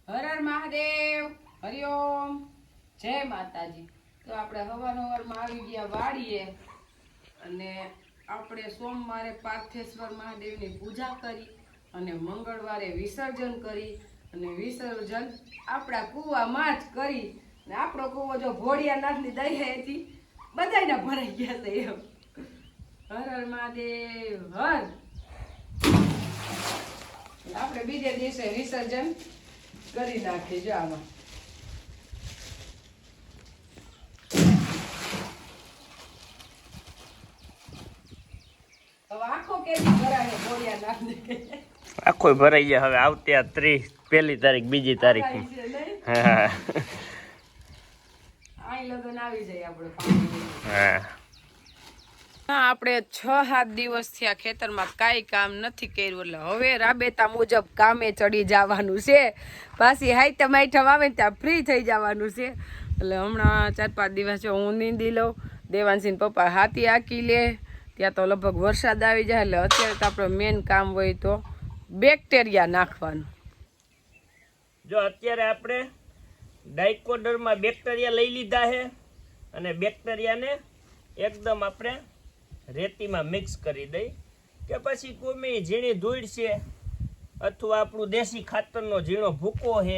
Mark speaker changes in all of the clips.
Speaker 1: હર હર મહાદેવ, હરિઓમ, જય માતાજી। તો આપણે હવારમાં આવી ગયા વાડીએ અને આપણે સોમવારે પાર્થેશ્વર મહાદેવની પૂજા કરી અને મંગળવારે વિસર્જન કરી અને વિસર્જન આપણા કૂવામાં જ કરી ને આપણો કૂવો જો ભોળિયાનાથની દયાથી બધાયના ભરાઈ ગયા છે એમ। હર હર મહાદેવ હર। આપણે બીજે દિવસે વિસર્જન કરી નાખી જો આમાં। હવે આખો કેદી ભરાય ભોળિયાનાથને
Speaker 2: આખો ભરાઈ જાય હવે આવતી આ 30 પહેલી તારીખ બીજી તારીખ હા
Speaker 1: આઈ લગન આવી જાય આપણે પાણી
Speaker 2: હા।
Speaker 1: આપણે 6-7 દિવસથી આ ખેતરમાં કાંઈ કામ નથી કર્યું એટલે હવે રાબેતા મુજબ કામે ચડી જવાનું છે। પાછી હાઈટમ આઈટમ આવે ને ત્યાં ફ્રી થઈ જવાનું છે એટલે હમણાં 4-5 દિવસ હું નીંદી લઉં, દેવાંશીને પપ્પા હાથી આંકી લે, ત્યાં તો લગભગ વરસાદ આવી જાય એટલે અત્યારે તો આપણે મેન કામ હોય તો બેક્ટેરિયા નાખવાનું।
Speaker 2: જો અત્યારે આપણે ડાયકોડરમાં બેક્ટેરિયા લઈ લીધા છે અને બેક્ટેરિયાને એકદમ આપણે રેતીમાં મિક્સ કરી દઈ કે પછી કોઈ ઝીણી ધૂળ છે અથવા આપણું દેશી ખાતરનો ઝીણો ભૂકો છે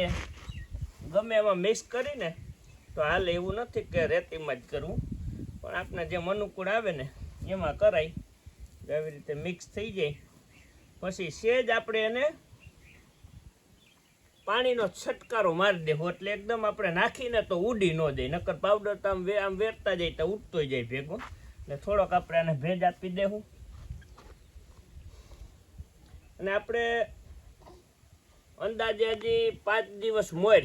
Speaker 2: ગમે એમાં મિક્સ કરીને તો હાલ એવું નથી કે રેતીમાં જ કરવું પણ આપણે જેમ અનુકૂળ આવે ને એમાં કરાય એવી રીતે મિક્સ થઈ જાય પછી સેજ આપણે એને પાણીનો છટકારો મારી દેવો એટલે એકદમ આપણે નાખીને તો ઉડી ન જાય નકર પાવડર તો આમ વેરતા જાય તો ઉડતો જાય ભેગો એટલે થોડોક આપણે આને ભેજ આપી દેવું અને આપણે અંદાજે હજી 5 દિવસ મોર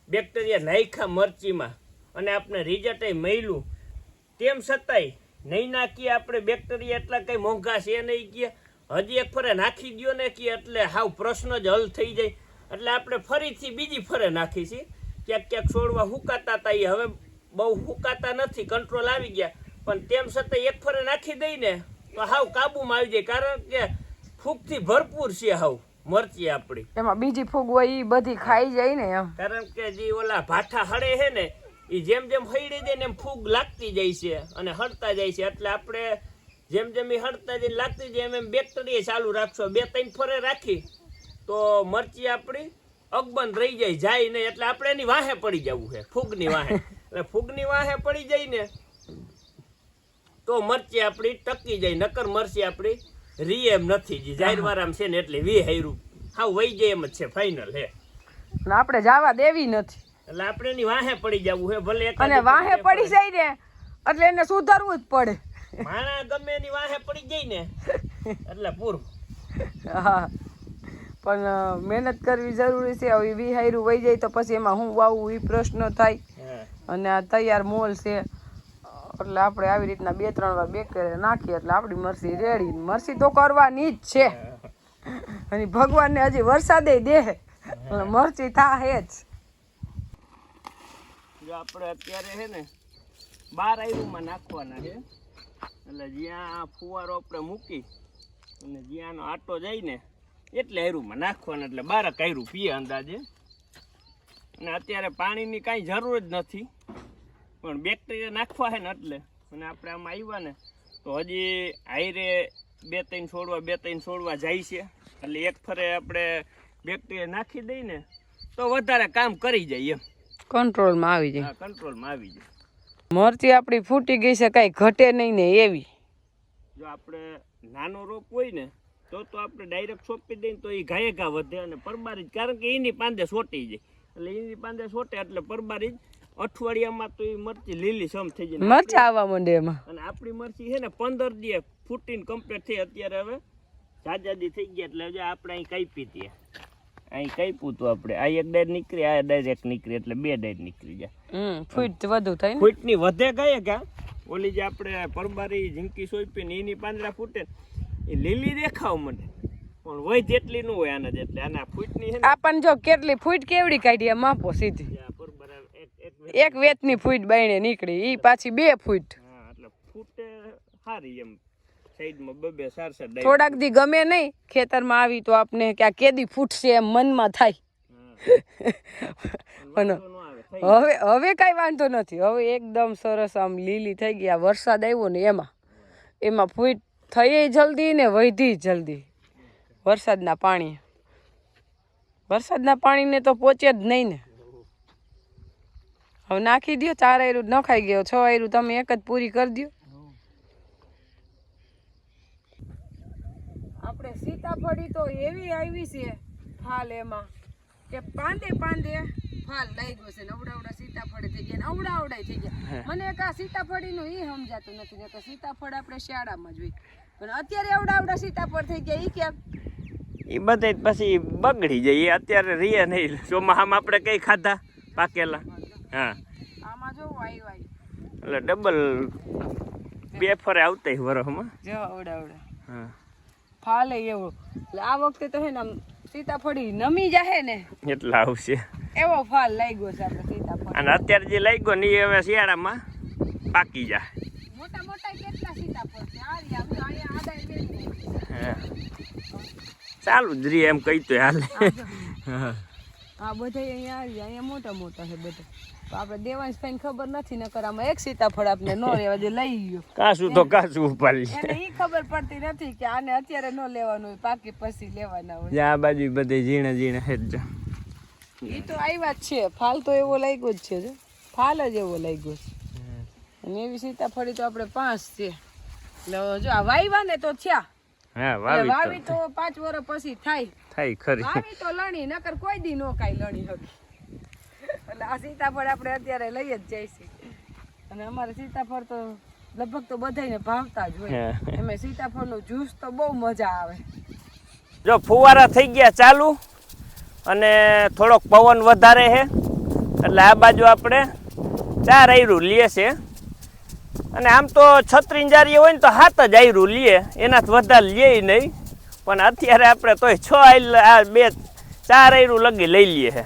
Speaker 2: બેક્ટેરિયા નાખ્યા મરચીમાં અને આપણે રિઝલ્ટ મળ્યું તેમ છતાંય નહીં નાખીએ આપણે બેક્ટેરિયા એટલા કંઈ મોંઘા છે નહીં ગયા હજી એક ફરે નાખી દો ને કે એટલે હાવ પ્રશ્ન જ હલ થઈ જાય એટલે આપણે ફરીથી બીજી ફરે નાખી છીએ ક્યાંક ક્યાંક છોડવા હુકાતા હતા એ હવે બહુ હુકાતા નથી કંટ્રોલ આવી ગયા પણ તેમ છતાં એક ફરે નાખી દઈને તો હાવ કાબુમાં આવી જાય કારણ કે ફૂગથી ભરપૂર છે હાવ મરચી આપણી
Speaker 1: એમાં બીજી ફૂગ હોય એ બધી ખાઈ જાય ને એમ
Speaker 2: કારણ કે જે ઓલા ભાઠા હળે છે ને એ જેમ જેમ હળી જાય ને એમ ફૂગ લાગતી જાય છે અને હળતા જાય છે એટલે આપણે જેમ જેમ એ હળતા જાય લાગતી જાય એમ એમ બેક્ટેરિયા ચાલુ રાખશો 2-3 ફરે રાખી તો મરચી આપણી અકબંધ રહી જાય નહીં એટલે આપણે એની વાહે પડી જવું છે ફૂગની વાહે એટલે ફૂગની વાહે પડી જાય ને તો મરચી આપણી ટકી જાય નકર મરચી આપણી રી એમ નથી જે જાહેરવારામ છે ને એટલે વી હાયરું હા વહી જાય એમ જ છે ફાઇનલ હે
Speaker 1: આપણે જવા દેવી નથી
Speaker 2: એટલે આપણે એની વાહે પડી જવું હે ભલે
Speaker 1: અને વાહે પડી જાય ને એટલે એને સુધારવું જ પડે
Speaker 2: માણા ગમે એની વાહે પડી જાય ને એટલે પૂરું
Speaker 1: હા પણ મહેનત કરવી જરૂરી છે હવે વિહાયરું વહી જાય તો પછી એમાં હું વાવું એ પ્રશ્ન થાય અને આ તૈયાર મોલ છે એટલે આપણે આવી રીતના 2-3 વાર બેક્ટેરિયા નાખીએ એટલે આપણી મરસી રેડી મરસી તો કરવાની જ છે અને ભગવાનને હજી વરસાદે દે મરચી થાય જ
Speaker 2: જો આપણે અત્યારે છે ને 12 આયરુમાં નાખવાના છે એટલે જ્યાં ફુવારો આપણે મૂકી અને જ્યાંનો આટો જાય ને એટલે આયરુમાં નાખવાના એટલે 12 આયરું પીએ અંદાજે અને અત્યારે પાણીની કાંઈ જરૂર જ નથી પણ બેક્ટેરિયા નાખવા છે ને એટલે અને આપણે આમાં આવ્યા ને તો હજી આયરે 2-3 છોડવા જાય છે એટલે એક ફરે આપણે બેક્ટેરિયા નાખી દઈએ ને તો વધારે કામ કરી જાય એમ
Speaker 1: કંટ્રોલમાં આવી જાય
Speaker 2: કંટ્રોલમાં આવી જાય
Speaker 1: મરચી આપણી ફૂટી ગઈ છે કાંઈ ઘટે નહીં ને એવી
Speaker 2: જો આપણે નાનો રોપ હોય ને તો આપણે ડાયરેક્ટ સોંપી દઈએ તો એ ઘાયે ઘા વધે અને પરબારી કારણ કે એની પાંદે સોટી જાય એટલે એની પાંદે સોટે એટલે પરબારી અઠવાડિયામાં તો એ મરચી લીલી સમ થઈ જાય
Speaker 1: મરચા આવવા માંડે એમાં
Speaker 2: અને આપણી મરચી છે ને 15 દી ફૂટીને કમ્પ્લીટ થઈ અત્યારે હવે જાજાદી થઈ ગયા એટલે હવે આપણે અહીં કાપી હતી અહીં કાપ્યું તો આપણે આ એક ડાયર નીકળી આ ડાયરેક્ટ નીકળી એટલે 2 ડાયર નીકળી જાય
Speaker 1: ફૂટ વધુ થાય ને
Speaker 2: ફૂટની વધે ગયે કા ઓલી જે આપણે પરબારી ઝીંકી સોંપીને એની પાંદડા ફૂટે એ લીલી દેખાવ મને પણ હોય જેટલી ન હોય આના જેટલી આના ફૂટની છે
Speaker 1: આપણ જો કેટલી ફૂટ કેવડી કાઢી માપો સીધી એક વેતની ફૂટ બાયણે નીકળી ઈ પાછી 2 ફૂટ
Speaker 2: હા એટલે ફૂટે સારી એમ સાઈડમાં 2-4
Speaker 1: થોડાક દી ગમે નહીં ખેતરમાં આવી તો આપને કે આ કેદી ફૂટશે એમ મનમાં થાય પણ હવે કાંઈ વાંધો નથી. હવે એકદમ સરસ આમ લીલી થઈ ગઈ. આ વરસાદ આવ્યો ને એમાં ફૂટ થઈ જલ્દી ને વધી જલ્દી. વરસાદના પાણીને તો પહોંચે જ નહીં ને. હવે નાખી દો. 4 આયરું નખાઈ ગયો, 6 આયરું તમે એક જ પૂરી કરી દો. આપણે સીતાફળી તો એવી આવી છે ફાલ એમાં કે પાંદે ફાલ લાગ્યો છે. નવડાવડા સીતાફળી થઈ ગયા, અવડાવડાય થઈ ગયા. મને એક આ સીતાફળીનું એ સમજાતું નથી કે સીતાફળ આપણે શિયાળામાં જોઈ, પણ અત્યારે અવડાવડા સીતાફળ થઈ ગયા. એ કેમ?
Speaker 2: એ બધા પછી બગડી જાય. અત્યારે રીએ નહીં. ચોમાસામાં આપણે કઈ ખાધા પાકેલા. હા,
Speaker 1: આમાં જો આવ્યા
Speaker 2: એટલે ડબલ 2 ફરે આવતા વરસમાં.
Speaker 1: જો અવડાવડા
Speaker 2: હા,
Speaker 1: ફાલે એવું. એટલે આ વખતે તો હે ને સીતાફળી નમી જાહે ને
Speaker 2: એટલા આવશે.
Speaker 1: એવો ફાલ લાગ્યો છે આપણે સીતાફળ.
Speaker 2: અને અત્યારે જે લાગ્યો ને એ હવે શિયાળામાં પાકી જાય.
Speaker 1: મોટા કેટલા સીતાફળ છે. અહીંયા આદાય મેલી.
Speaker 2: ચાલુ જ રે એમ કહી તો હાલે.
Speaker 1: હા, બધા અહીંયા મોટા છે બધા. તો આપણે દેવાંશ ભાઈને ખબર નથી, નકર આમાં એક સીતાફળ આપણે ન લેવા દે લઈ ગયો.
Speaker 2: કાસું તો કાસું ઉપાડી.
Speaker 1: એને ઈ ખબર પડતી નથી કે આને અત્યારે ન લેવાનું હોય, પાકી પછી લેવાના હોય.
Speaker 2: આ બાજુ બધે ઝીણા હેડ.
Speaker 1: ઈ તો આવ્યા જ છે. ફાલ તો એવો લાગ્યો જ છે. જો ફાલ જ એવો લાગ્યો છે. અને એવી સીતાફળી તો આપણે 5 છે. એટલે જો આ વાવ્યા ને તો થયા.
Speaker 2: હા,
Speaker 1: વાવી તો 5 વર્ષ પછી થાય
Speaker 2: ખરી.
Speaker 1: વાવી તો લણી, નકર કોઈ દી નો કાઈ લણી હતી. એટલે આ સીતાફળ આપણે અત્યારે લઈ જ જઈશું. અને અમારે સીતાફળ તો લગભગ તો બધાને ભાવતા જ હોય. એમાં સીતાફળનો જ્યુસ તો બહુ મજા આવે.
Speaker 2: જો ફુવારા થઈ ગયા ચાલુ અને થોડોક પવન વધારે છે એટલે આ બાજુ આપણે 4 આયરું લે છે. અને આમ તો છત્રી જારી હોય ને તો 7 જ આયરું લે, એનાથી વધારે લે નહીં. પણ અત્યારે આપણે તોય 6 આ 4 આયરું લગી લઈ લઈએ છે.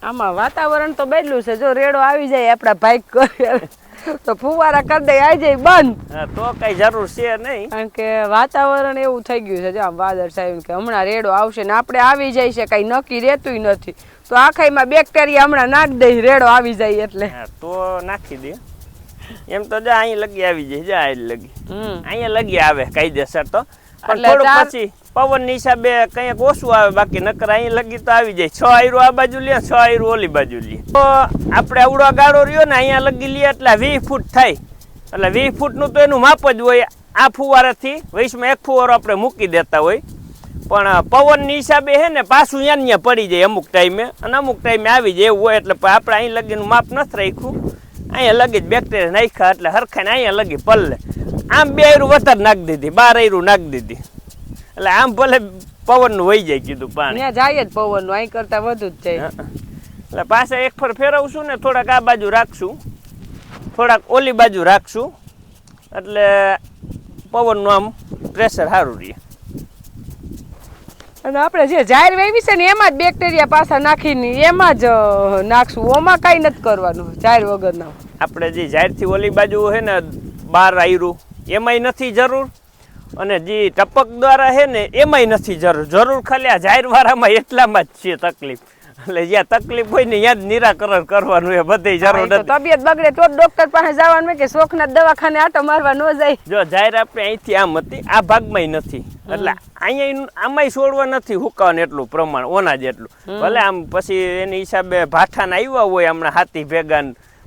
Speaker 1: આમાં વાતાવરણ તો બદલ્યું છે. જો રેડો આવી જાય આપણા ભાઈ કરે તો ફુવારા કરી દે આવી જાય બંધ.
Speaker 2: હા, તો કઈ જરૂર છે નહીં,
Speaker 1: કારણ કે વાતાવરણ એવું થઈ ગયું છે. જો આમ વાદળ સાહેબ કે હમણાં રેડો આવશે ને આપણે આવી જાય છે, કઈ નક્કી રહેતું નથી. તો આખાઈમાં બેક્ટેરિયા હમણાં નાખ દઈ, રેડો આવી જાય એટલે.
Speaker 2: હા, તો નાખી દે. એમ તો જા અહીં લગી આવી જાય. જા અહીં લગી અહીંયા લગી આવે કાયદેસર. તો થોડુંક પછી પવન ની હિસાબે કંઈક ઓછું આવે, બાકી નકર અહીં લગી તો આવી જાય. 6 આયરું આ બાજુ લે, 6 આયરું ઓલી બાજુ લે. તો આપણે આવડો ગાળો રહ્યો ને અહીંયા લગી લે એટલે 20 ફૂટ થાય. એટલે 20 ફૂટનું તો એનું માપ જ હોય. આ ફુવારાથી વૈશમાં 1 ફુવારો આપણે મૂકી દેતા હોય, પણ પવનની હિસાબે હે ને પાછું ત્યાં પડી જાય અમુક ટાઈમે, અને અમુક ટાઈમે આવી જાય એવું હોય. એટલે આપણે અહીં લગીનું માપ નથી રાખ્યું. અહીંયા લગી જ બેક્ટેરિયા નાખ્યા એટલે હરખાઈને અહીંયા લગી પલ્લે. આમ 2 આયરું વધારે નાખી દીધી, 12 આયરું નાખી દીધી. એટલે આમ ભલે પવનનું વહી જાય કીધું પાણી.
Speaker 1: ત્યાં જાય જ પવનનું, અહીં કરતા વધુ જ જાય.
Speaker 2: એટલે પાછા એક ફર ફેરવશું ને થોડાક આ બાજુ રાખશું, થોડાક ઓલી બાજુ રાખશું, એટલે પવનનું આમ પ્રેશર સારું રહે.
Speaker 1: અને આપણે જે જાહેર વાવી છે ને એમાં જ બેક્ટેરિયા પાછા નાખીને એમાં જ નાખશું. ઓમાં કાંઈ નથી કરવાનું જાહેર વગરના.
Speaker 2: આપણે જે જાહેરથી ઓલી બાજુ છે ને 12 આયરું એમાંય નથી જરૂર, અને જે ટપક દ્વારા છે ને એમાંય નથી જરૂર ખાલી આ જાહેરવાળામાં એટલામાં જ છે તકલીફ. એટલે જ્યાં તકલીફ હોય ને ત્યાં જ નિરાકરણ કરવાનું એ બધે જરૂર નથી.
Speaker 1: તબિયત બગડે તો ડોક્ટર પાસે જવાનું કે શોખના દવાખાને આટો મારવા ન જાય.
Speaker 2: જો જાહેર આપણે અહીંથી આમ હતી, આ ભાગમાંય નથી. એટલે અહીંયા આમાંય છોડવા નથી હુકાવાનું એટલું પ્રમાણ, ઓના જેટલું. ભલે આમ પછી એની હિસાબે ભાઠાને આવ્યા હોય હમણાં હાથી ભેગા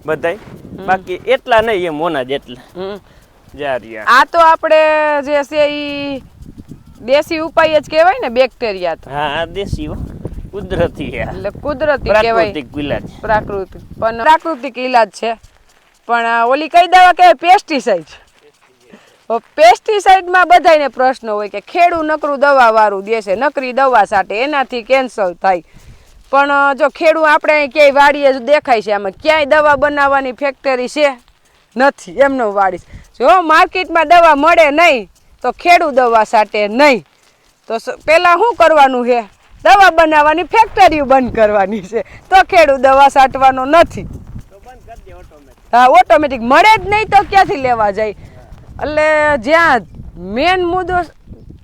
Speaker 2: બધાય, બાકી એટલા નહીં એમ ઓના જેટલા.
Speaker 1: આ તો આપણે જે છે ઈ દેશી ઉપાય જ કહેવાય ને બેક્ટેરિયા તો.
Speaker 2: હા, દેશી કુદરતી,
Speaker 1: એટલે કુદરતી કહેવાય, પ્રાકૃતિક ઈલાજ છે. પણ ઓલી કઈ દવા કહેવાય પેસ્ટિસાઇડ. પેસ્ટિસાઇડમાં બધાને પ્રશ્ન હોય કે ખેડૂ નકરું દવા વાળું દેશે, નકરી દવા સાથે એનાથી કેન્સર થાય. પણ જો ખેડૂ આપણે ક્યાંય વાડીએ દેખાય છે, આમાં ક્યાંય દવા બનાવવાની ફેક્ટરી છે નથી, એમનો વાડી. જો માર્કેટમાં દવા મળે નહીં તો ખેડૂ દવા સાથે નહીં. તો પેલા શું કરવાનું છે? દવા બનાવવાની ફેક્ટરીઓ બંધ કરવાની છે, તો ખેડૂ દવા છાંટવાનો નથી. હા, ઓટોમેટિક મળે જ નહીં તો ક્યાંથી લેવા જાય? એટલે જ્યાં મેન મુદ્દો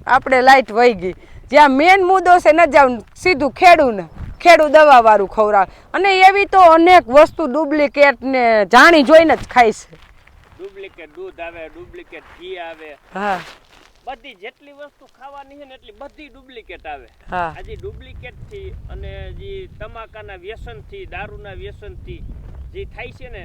Speaker 1: આપણે લાઈટ વહી ગઈ, જ્યાં મેન મુદ્દો છે ન જાવ સીધું ખેડૂ દવા વાળું ખવડાવે અને એવી તો અનેક વસ્તુ ડુપ્લિકેટ ને જાણી જોઈને જ ખાય છે.
Speaker 2: ડુપ્લિકેટ દૂધ આવે, ડુપ્લિકેટ ઘી આવે,
Speaker 1: હા
Speaker 2: બધી જેટલી વસ્તુ ખાવાની છે ને એટલી બધી ડુપ્લિકેટ આવે.
Speaker 1: હા
Speaker 2: આજે ડુપ્લિકેટ થી અને જે તમાકાના વ્યસન થી, દારૂના વ્યસન થી જે થાય છે ને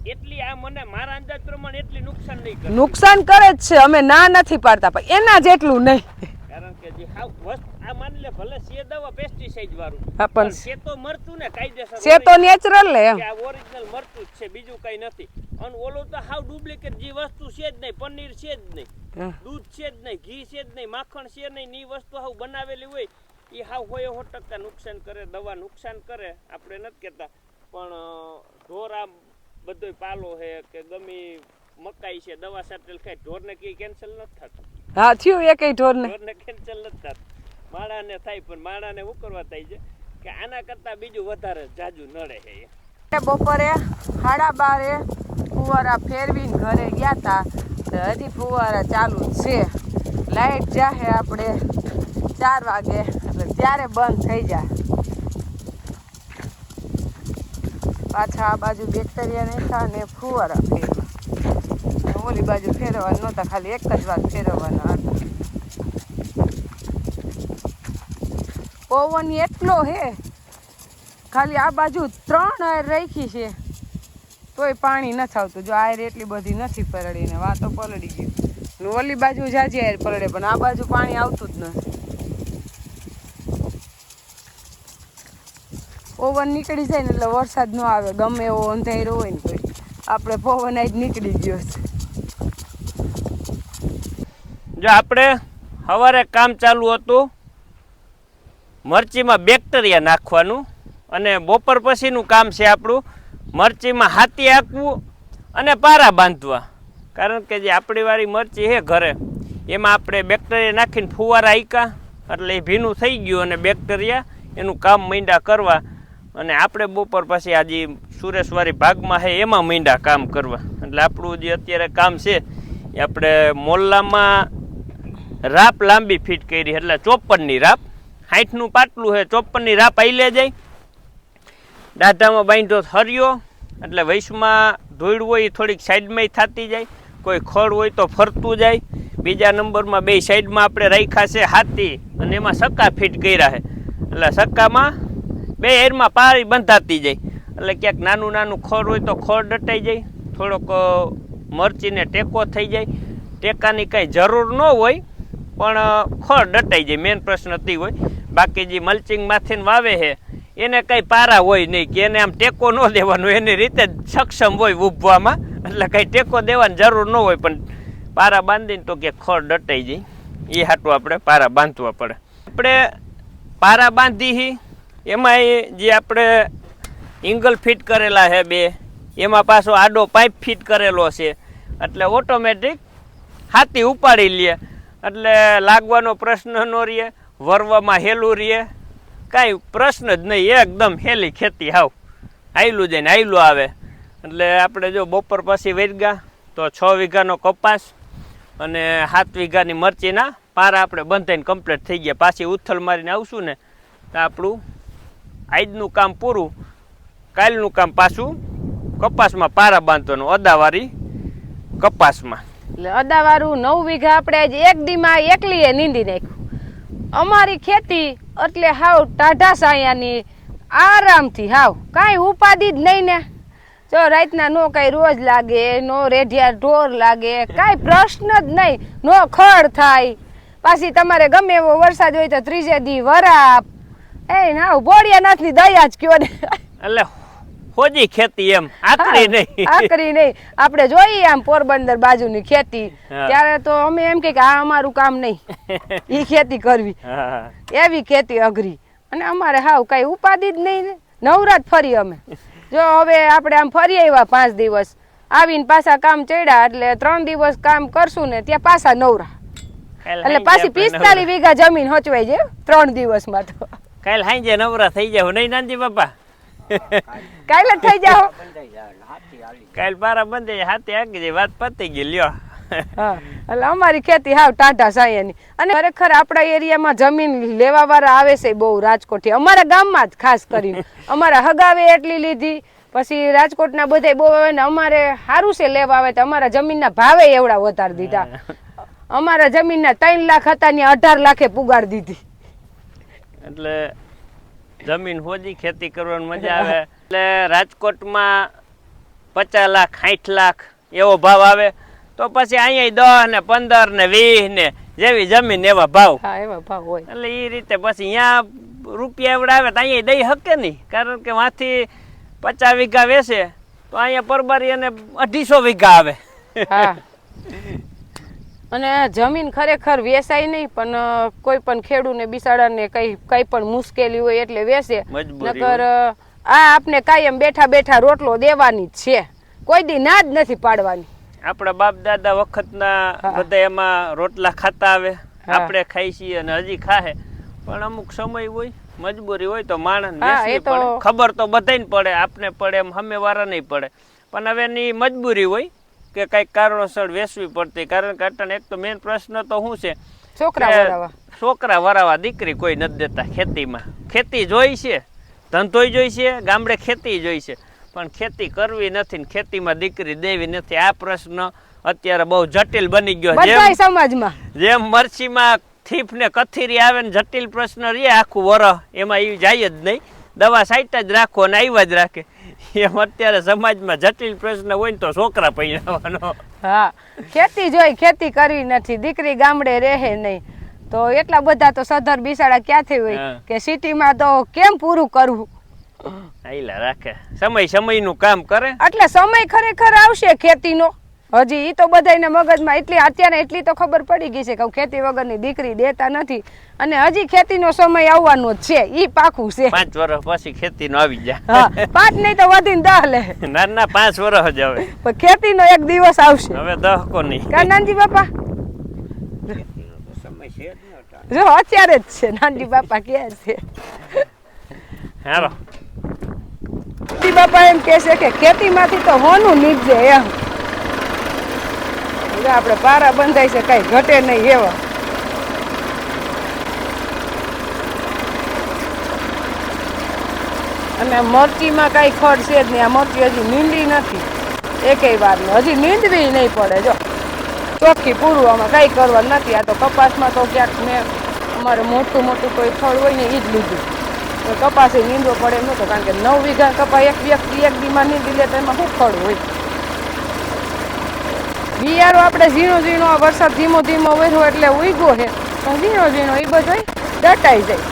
Speaker 2: એટલી આ મને મારા અંદાજ પ્રમાણે એટલી નુકસાન નહીં કરે.
Speaker 1: નુકસાન કરે જ છે, અમે ના નથી પાડતા પણ એના જેટલું નહીં.
Speaker 2: કારણ કે જે આ માની લે ભલે છે દવા પેસ્ટિસાઇડ વાળું
Speaker 1: હા,
Speaker 2: પણ છે તો મરચું ને કાયદેસર
Speaker 1: છે તો નેચરલ લે એમ.
Speaker 2: કે આ ઓરિજિનલ મરચું જ છે, બીજું કઈ નથી. અને ઓલું તો હાવ ડુપ્લિકેટ જે વસ્તુ છે જ નહીં, પનીર છે જ નહીં, દૂધ છે જ નહીં, ઘી છે જ નહીં, માખણ છે નહીં, ની વસ્તુ હાવ બનાવેલી હોય એ હાવ 100% નુકસાન કરે. દવા નુકસાન કરે આપણે નથી કહેતા, પણ ઢોર આ બધો પાલો છે કે ગમી મકાઈ છે દવા સાટેલ ખાય, ઢોરને કઈ કેન્સલ નથી થતું.
Speaker 1: હા થયું એકેય ઢોરને
Speaker 2: કેન્સલ નથી થતું. માણાને થાય પણ માણાને શું કરવા થાય છે કે આના કરતા બીજું વધારે જાજુ નડે છે.
Speaker 1: બપોરે 12:30 ફુવારા ફેરવીને ઘરે ગયા તા, હજી ફુવારા ચાલુ જ છે. લાઈટ જાહે આપણે 4 વાગે એટલે ત્યારે બંધ થઈ જાય. પાછા આ બાજુ બેક્ટેરિયા નાખ્યા અને ફુવારા ફેરવા, ઓલી બાજુ ફેરવા નહોતા, ખાલી એક જ વાર ફેરવવાના હતા. પવન એટલો હે, ખાલી આ બાજુ 3 આયર રાખી છે તોય પાણી નથી આવતું. જો આયર એટલી બધી નથી પલળીને વાતો પલળી ગયું. ઓલી બાજુ જાજી આયર પલળે પણ આ બાજુ પાણી આવતું જ નથી. પવન નીકળી જાય ને એટલે વરસાદ ન આવે, ગમે એવો અંધારો હોય ને કોઈ આપણે પવન આજ નીકળી ગયો છે.
Speaker 2: જો આપણે સવારે કામ ચાલુ હતું મરચીમાં બેક્ટેરિયા નાખવાનું, અને બપોર પછીનું કામ છે આપણું મરચીમાં હાથી હાંકવું અને પારા બાંધવા. કારણ કે જે આપણી વાળી મરચી છે ઘરે એમાં આપણે બેક્ટેરિયા નાખીને ફુવારા આંક્યા એટલે એ ભીનું થઈ ગયું અને બેક્ટેરિયા એનું કામ માંડ્યા કરવા. અને આપણે બપોર પછી આ જે સુરેશવાળી ભાગમાં છે એમાં માંડ્યા કામ કરવા. એટલે આપણું જે અત્યારે કામ છે એ આપણે મોલ્લામાં રાપ લાંબી ફીટ કરી, એટલે 54ની રાપ, 60નું પાટલું છે, 54ની રાપ આઈ જાય. દાઢામાં બાંધ્યો હરિયો એટલે વૈશમાં ધૂળ હોય એ થોડીક સાઈડમાં થતી જાય, કોઈ ખડ હોય તો ફરતું જાય. બીજા નંબરમાં 2 સાઈડમાં આપણે રાખ્યા છે હાથી અને એમાં સક્કા ફીટ કર્યા છે, એટલે સક્કામાં 2 એરમાં પારી બંધાતી જાય. એટલે ક્યાંક નાનું નાનું ખડ હોય તો ખડ દટાઈ જાય, થોડોક મરચીને ટેકો થઈ જાય. ટેકાની કાંઈ જરૂર ન હોય પણ ખડ દટાઈ જાય, મેન પ્રશ્ન તે હોય. બાકી જે મલ્ચિંગ માથીને વાવે છે એને કંઈ પારા હોય નહીં કે એને આમ ટેકો ન દેવાનો, એની રીતે જ સક્ષમ હોય ઉભવામાં, એટલે કંઈ ટેકો દેવાની જરૂર ન હોય. પણ પારા બાંધીને તો કે ખડ દટાઈ જાય, એ હાટું આપણે પારા બાંધવા પડે. આપણે પારા બાંધી એમાં જે આપણે એંગલ ફિટ કરેલા છે 2, એમાં પાછો આડો પાઇપ ફિટ કરેલો છે, એટલે ઓટોમેટિક હાથી ઉપાડી લે, એટલે લાગવાનો પ્રશ્ન ન રહે, વરવામાં હેલું રહે, કાંઈ પ્રશ્ન જ નહીં, એકદમ હેલી ખેતી હાવ આયલું જાય ને આયલું આવે. એટલે આપણે જો બપોર પછી વેરગા તો 6 વીઘાનો કપાસ અને 7 વીઘાની મરચીના પારા આપણે બંધાઈને કમ્પ્લીટ થઈ ગયા. પાછી ઉથલ મારીને આવશું ને તો આપણું આજનું કામ પૂરું, કાલનું કામ પાછું કપાસમાં પારા બાંધવાનું, અદાવારી કપાસમાં.
Speaker 1: એટલે અદાવારું 9 વીઘા આપણે આજે એક દીમાં એકલીએ નીંદી નાખ્યું. અમારી ખેતી એટલે હાવ ટાઢા સાયાની આરામથી, હાવ કાંઈ ઉપાધિ જ નહીં ને. જો રાતના નો કાંઈ રોજ લાગે, નો રેઢિયા ઢોર લાગે, કાંઈ પ્રશ્ન જ નહીં, નો ખડ થાય. પાછી તમારે ગમે એવો વરસાદ હોય તો ત્રીજે દી વરાપ. એ ના બોડિયાનાથની દયા જ કયો ને.
Speaker 2: એટલે હોજી ખેતી એમ આકરી નહીં,
Speaker 1: આકરી નહીં. આપણે જોઈએ આમ પોરબંદર બાજુની ખેતી ત્યારે તો અમે એમ કે આ અમારું કામ નહીં, ઈ ખેતી કરવી, એવી ખેતી અઘરી. અને અમારે હાવ કઈ ઉપાધિ જ નહીં ને, નવરાત ફરી અમે. જો હવે આપણે આમ ફરી આવ્યા 5 દિવસ, આવીને પાછા કામ ચડ્યા એટલે 3 દિવસ કામ કરશું ને ત્યાં પાછા નવરા. એટલે પાછી 45 વીઘા જમીન હચવાઈ જાય 3 દિવસમાં. તો
Speaker 2: કાલ હાંજે નવરા થઈ જાવ નહીં નાનજી બાપા?
Speaker 1: કાલે થઈ જાવ,
Speaker 2: કાલ પારા બંધ હાથી આગી જાય, વાત પતી ગઈ. લ્યો
Speaker 1: હા એટલે અમારી ખેતી હાવ ટાઢા સાયાની અને ખરેખર આપણા એરિયામાં જમીન લેવા વાળા આવે છે બહુ રાજકોટથી અમારા ગામમાં જ ખાસ કરીને અમારા હગાવે એટલી લીધી પછી રાજકોટના બધા બહુ આવે ને અમારે સારું છે લેવા આવે તો અમારા જમીનના ભાવે એવડા વધારી દીધા અમારા જમીનના 3 લાખ હતા ને 18 લાખે પુગાડી દીધી
Speaker 2: એટલે જમીન હોજી ખેતી કરવાની મજા આવે એટલે રાજકોટમાં 50 લાખ 60 લાખ એવો ભાવ આવે તો પછી અહીંયા 10 ને 15 ને 20 ને જેવી જમીન એવા ભાવ
Speaker 1: હા એવા ભાવ હોય
Speaker 2: એટલે એ રીતે પછી અહીંયા રૂપિયા એવડા આવે તો અહીંયા દઈ શકે નહીં કારણ કે વાંથી 50 વીઘા વેચે તો અહીંયા પરબારી અને 250 વીઘા આવે
Speaker 1: હા અને જમીન ખરેખર વેચાય નહીં પણ કોઈ પણ ખેડૂને બિસાડાને કઈ પણ મુશ્કેલી હોય એટલે વેચે નકર આ આપને કાયમ બેઠા બેઠા રોટલો દેવાની જ છે કોઈ દી ના જ નથી પાડવાની
Speaker 2: આપણા બાપ દાદા વખતના બધા એમાં રોટલા ખાતા આવે આપણે ખાઈ છીએ અને હજી ખાહે પણ અમુક સમય હોય મજબૂરી હોય તો માણસ વેચવી પડે ખબર તો બધાને પડે આપને પડે એમ સામેવાળા નહીં પડે પણ હવે એની મજબૂરી હોય કે કઈક કારણોસર વેચવી પડતી કારણ કે અટણ એક તો મેઇન પ્રશ્ન તો શું છે છોકરા વરાવા દીકરી કોઈ નથી દેતા ખેતીમાં ખેતી જોઈ છે ધંધોય જોઈ છે ગામડે ખેતી જોઈ છે પણ ખેતી કરવી નથી ને ખેતીમાં દીકરી દેવી નથી આ પ્રશ્ન અત્યારે બહુ જટિલ બની ગયો
Speaker 1: સમાજમાં
Speaker 2: જેમ મરચીમાં થીફ ને કથીરી આવે ને જટિલ પ્રશ્ન રે આખું વરહ એમાં એ જાય જ નહીં દવા સાઈટ જ રાખો અને આવ્યા જ રાખે એમ અત્યારે સમાજમાં જટિલ પ્રશ્ન હોય ને તો છોકરા પહેરાવાનો
Speaker 1: હા ખેતી જોઈ ખેતી કરવી નથી દીકરી ગામડે રહે નહીં તો એટલા બધા તો સધર બિસાડા ક્યાંથી હોય કે સિટીમાં તો કેમ પૂરું કરવું
Speaker 2: આઈલા રાખે સમયનું કામ કરે
Speaker 1: એટલે સમય ખરેખર આવશે ખેતીનો હજી ઈ તો બધાને મગજમાં એટલી તો ખબર પડી ગઈ છે કે ખેતી વગરની દીકરી દેતા નથી અને હજી ખેતીનો સમય આવવાનો જ છે ઈ પાકું છે
Speaker 2: 5 વર્ષ પછી ખેતીનો આવી જાય
Speaker 1: હા 5 નહીં તો વધીને 10 લે
Speaker 2: ના 5 વર્ષ જ હવે
Speaker 1: પણ ખેતીનો એક દિવસ આવશે
Speaker 2: હવે 10 કો નહીં
Speaker 1: કા નાનજી બાપા
Speaker 2: સમય છે
Speaker 1: જો અત્યારે જ છે નાનજી બાપા કે છે
Speaker 2: હાલો
Speaker 1: નાનજી બાપા એમ કહે છે કે ખેતીમાંથી તો હોનું નીકળે એમ આપણે પારા બંધાય છે કઈ ઘટે નહીં એવા અને મરચીમાં કઈ ખડ છે જ નહીં આ મરચી હજી નીંદી નથી એકેય વાર હજી નીંદવી નહીં પડે જો ચોખ્ખી પૂરું આમાં કઈ કરવાનું નથી આ તો કપાસમાં તો ક્યાંક મેં અમારે મોટું કોઈ ફળ હોય ને એ જ લીધું તો કપાસે નીંદવો પડે એમ નહોતો કારણ કે 9 વીઘા કપા એક વ્યક્તિ એક દીમાં નીંદી લે તો એમાં શું ફળ હોય બિયારો આપણે ઝીણો વરસાદ ધીમો વર્યો એટલે ઉગ્યો છે પણ ઝીણો એ બધો દટાઈ જાય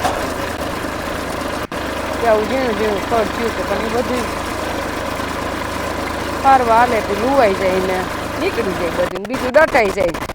Speaker 1: આવું ઝીણું ફળ થયું છે પણ એ બધું ફરવા હાલે લુવાઈ જાય ને નીકળી જાય બધું બીજું દટાઈ જાય